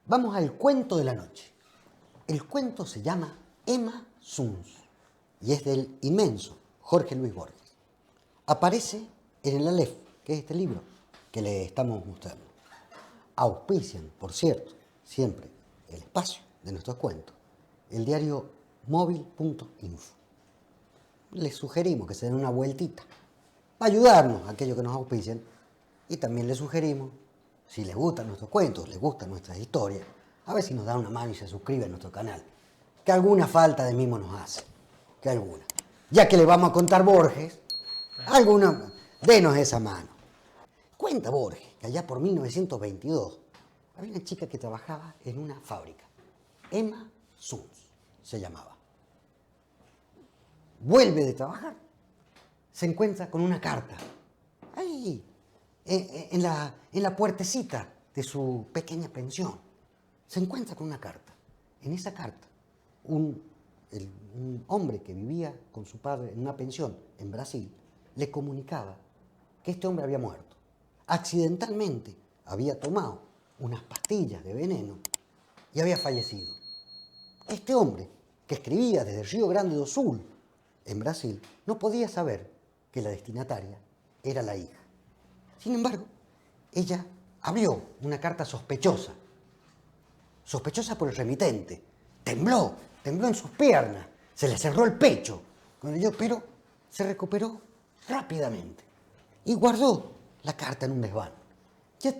Vamos al cuento de la noche. El cuento se llama Emma Suns y es del inmenso Jorge Luis Borges. Aparece en el Aleph, que es este libro que le estamos mostrando. Auspician, por cierto, siempre el espacio de nuestros cuentos, el diario móvil.info. Les sugerimos que se den una vueltita para ayudarnos a aquellos que nos auspician y también les sugerimos, si les gustan nuestros cuentos, les gustan nuestras historias, a ver si nos dan una mano y se suscriben a nuestro canal. Que alguna falta de mimo nos hace, que alguna. Ya que le vamos a contar Borges, alguna, denos esa mano. Cuenta Borges que allá por 1922 había una chica que trabajaba en una fábrica. Emma Suns se llamaba. Vuelve de trabajar, se encuentra con una carta ahí en la puertecita de su pequeña pensión. Se encuentra con una carta. En esa carta, un hombre que vivía con su padre en una pensión en Brasil le comunicaba que este hombre había muerto. Accidentalmente había tomado unas pastillas de veneno y había fallecido. Este hombre, que escribía desde Río Grande do Sul, en Brasil, no podía saber que la destinataria era la hija. Sin embargo, ella abrió una carta sospechosa por el remitente. Tembló en sus piernas, se le cerró el pecho, pero se recuperó rápidamente y guardó la carta en un desván. Ya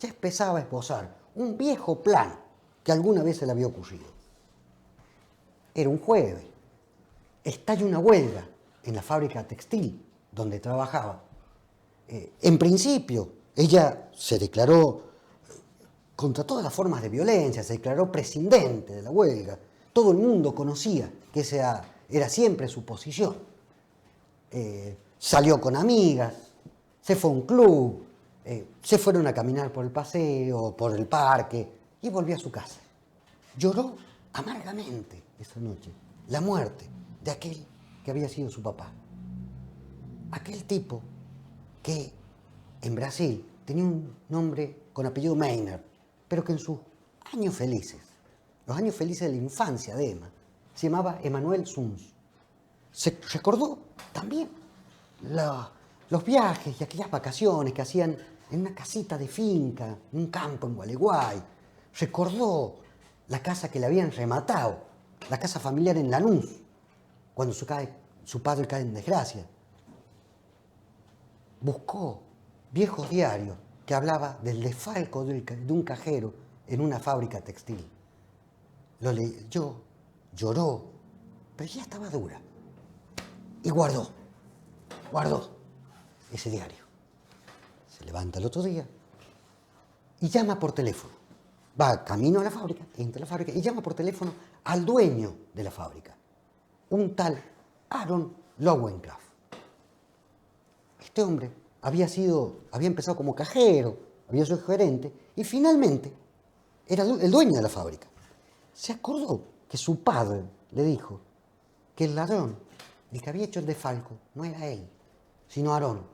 empezaba a esbozar un viejo plan que alguna vez se le había ocurrido. Era un jueves, estalla una huelga en la fábrica textil donde trabajaba. En principio, ella se declaró contra todas las formas de violencia, se declaró prescindente de la huelga. Todo el mundo conocía que esa era siempre su posición. Salió con amigas, se fue a un club, se fueron a caminar por el paseo, por el parque y volvió a su casa. Lloró amargamente esa noche la muerte de aquel que había sido su papá. Aquel tipo que en Brasil tenía un nombre con apellido Meiner, pero que en sus años felices, los años felices de la infancia de Emma, se llamaba Emanuel Suns. Se recordó también los viajes y aquellas vacaciones que hacían en una casita de finca, en un campo en Gualeguay. Recordó la casa que le habían rematado, la casa familiar en Lanús, cuando su padre cae en desgracia. Buscó viejos diarios que hablaba del desfalco de un cajero en una fábrica textil. Lo leyó, lloró, pero ya estaba dura. Y guardó ese diario. Se levanta el otro día y llama por teléfono. Va camino a la fábrica, entra a la fábrica y llama por teléfono al dueño de la fábrica, un tal Aaron Lowenkopf. Este hombre había empezado como cajero, había sido gerente y finalmente era el dueño de la fábrica. Se acordó que su padre le dijo que el ladrón, el que había hecho el desfalco, no era él, sino Aarón.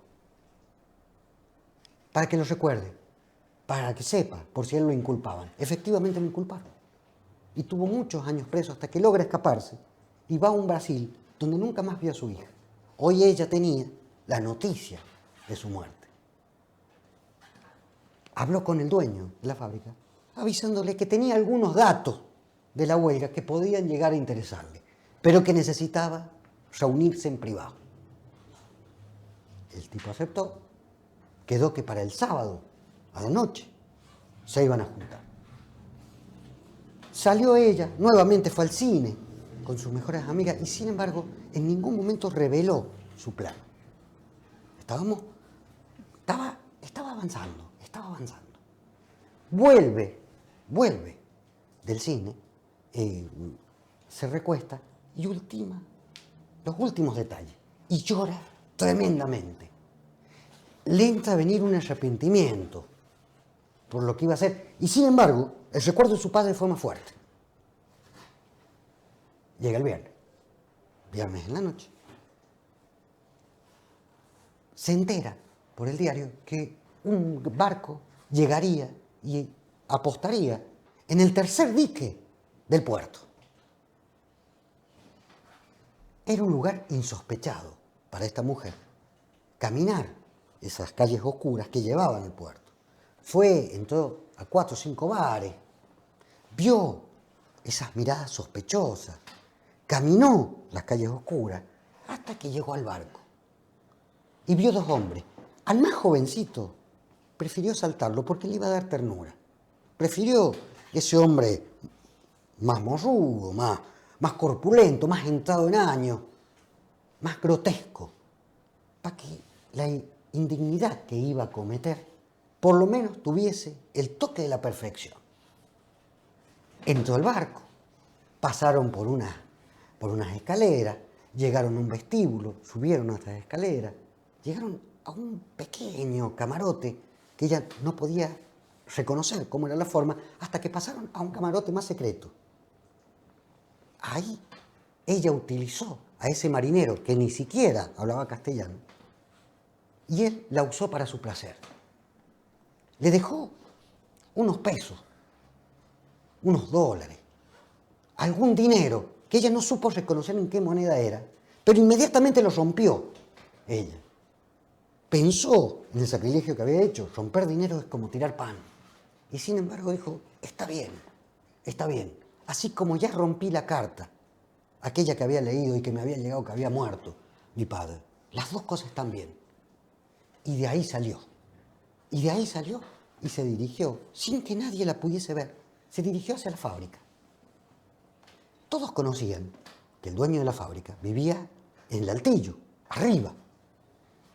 Para que lo recuerde, para que sepa por si él lo inculpaban. Efectivamente lo inculparon. Y tuvo muchos años preso hasta que logra escaparse y va a un Brasil donde nunca más vio a su hija. Hoy ella tenía la noticia de su muerte. Habló con el dueño de la fábrica, avisándole que tenía algunos datos de la huelga que podían llegar a interesarle, pero que necesitaba reunirse en privado. El tipo aceptó, quedó que para el sábado, a la noche, se iban a juntar. Salió ella, nuevamente fue al cine con sus mejores amigas y sin embargo en ningún momento reveló su plan. Estaba avanzando. Vuelve del cine, se recuesta y ultima los últimos detalles. Y llora tremendamente. Le entra a venir un arrepentimiento por lo que iba a hacer. Y sin embargo, el recuerdo de su padre fue más fuerte. Llega el viernes en la noche. Se entera por el diario que un barco llegaría apostaría en el tercer dique del puerto. Era un lugar insospechado para esta mujer caminar esas calles oscuras que llevaban al puerto. Entró a 4 o 5 bares, vio esas miradas sospechosas, caminó las calles oscuras hasta que llegó al barco y vio 2 hombres. Al más jovencito prefirió saltarlo porque le iba a dar ternura. Prefirió ese hombre más morrudo, más corpulento, más entrado en años, más grotesco, para que la indignidad que iba a cometer por lo menos tuviese el toque de la perfección. Entró al barco, pasaron por unas escaleras, llegaron a un vestíbulo, subieron a estas escaleras, llegaron a un pequeño camarote que ella no podía reconocer cómo era la forma hasta que pasaron a un camarote más secreto. Ahí ella utilizó a ese marinero que ni siquiera hablaba castellano y él la usó para su placer. Le dejó unos pesos, unos dólares, algún dinero que ella no supo reconocer en qué moneda era, pero inmediatamente lo rompió ella. Pensó en el sacrilegio que había hecho, romper dinero es como tirar pan. Y sin embargo dijo, está bien, así como ya rompí la carta, aquella que había leído y que me había llegado que había muerto mi padre, las 2 cosas están bien. Y de ahí salió, y se dirigió, sin que nadie la pudiese ver, se dirigió hacia la fábrica. Todos conocían que el dueño de la fábrica vivía en el altillo, arriba,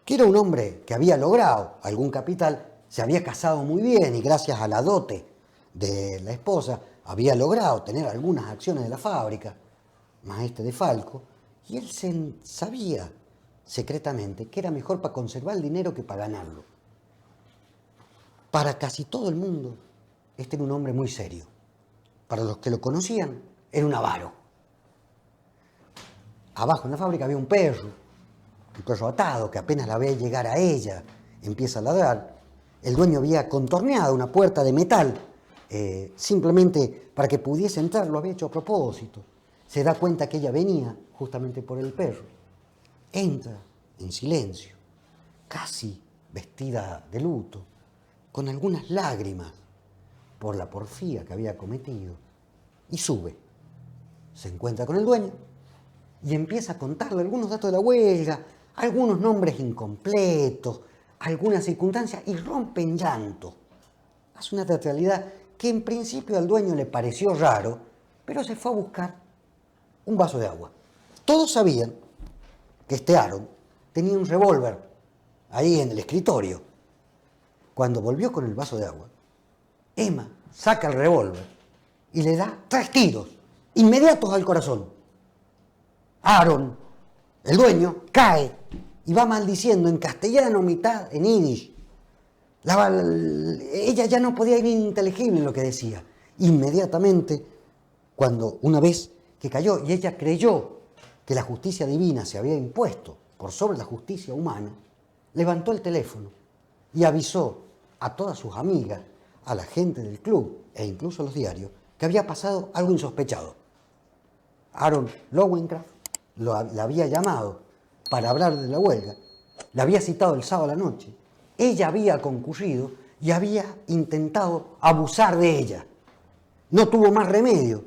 que era un hombre que había logrado algún capital, se había casado muy bien y gracias a la dote de la esposa había logrado tener algunas acciones de la fábrica, maestre de Falco, y él sabía secretamente que era mejor para conservar el dinero que para ganarlo. Para casi todo el mundo, este era un hombre muy serio. Para los que lo conocían, era un avaro. Abajo en la fábrica había un perro atado que apenas la ve llegar a ella, empieza a ladrar. El dueño había contorneado una puerta de metal, simplemente para que pudiese entrar, lo había hecho a propósito. Se da cuenta que ella venía justamente por el perro. Entra en silencio, casi vestida de luto, con algunas lágrimas por la porfía que había cometido, y sube. Se encuentra con el dueño y empieza a contarle algunos datos de la huelga, algunos nombres incompletos, algunas circunstancias, y rompe en llanto. Hace una teatralidad que en principio al dueño le pareció raro, pero se fue a buscar un vaso de agua. Todos sabían que este Aaron tenía un revólver ahí en el escritorio. Cuando volvió con el vaso de agua, Emma saca el revólver y le da 3 tiros, inmediatos al corazón. Aaron, el dueño, cae y va maldiciendo en castellano, mitad en yiddish. Ella ya no podía ir ininteligible en lo que decía. Inmediatamente, una vez que cayó y ella creyó que la justicia divina se había impuesto por sobre la justicia humana, levantó el teléfono y avisó a todas sus amigas, a la gente del club e incluso a los diarios, que había pasado algo insospechado. Aaron Lowencraft la había llamado para hablar de la huelga, la había citado el sábado a la noche, ella había concurrido y había intentado abusar de ella. No tuvo más remedio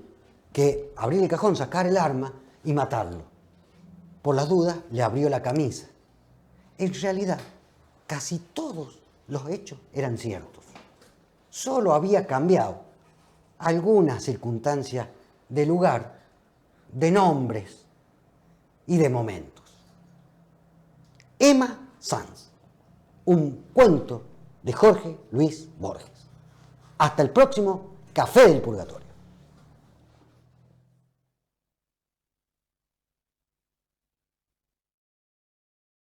que abrir el cajón, sacar el arma y matarlo. Por las dudas le abrió la camisa. En realidad, casi todos los hechos eran ciertos. Solo había cambiado algunas circunstancias de lugar, de nombres y de momentos. Emma Sanz, un cuento de Jorge Luis Borges. Hasta el próximo Café del Purgatorio.